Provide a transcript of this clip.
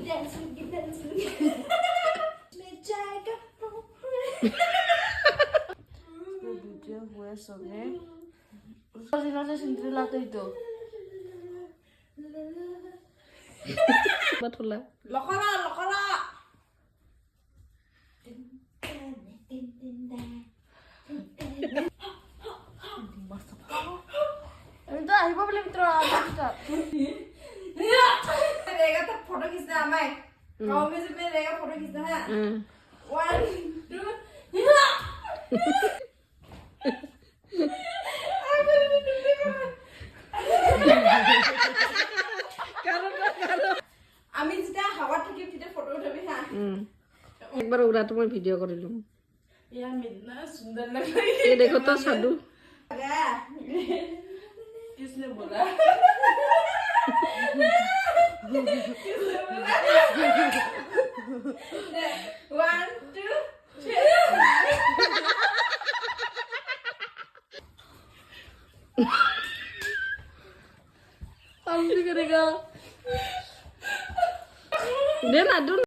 dance. Video gue soalnya. Sinose Cinderella tuh itu. Betul lah. Lokara. Minta, ibu boleh minta apa? रहेगा तो photo खींचना हमें गाँव में से में रहेगा फोटो खींचना है 1 2 আমি যেটা হাওয়া থেকে উঠিতে ফটো উঠাবি হ্যাঁ একবার ওরা তোমার ভিডিও করে দিলাম यार कितना सुंदर लग रही है ये देखो तो साधु किसने बोला One, two, three. Apa sih kira-kira? Dia nadu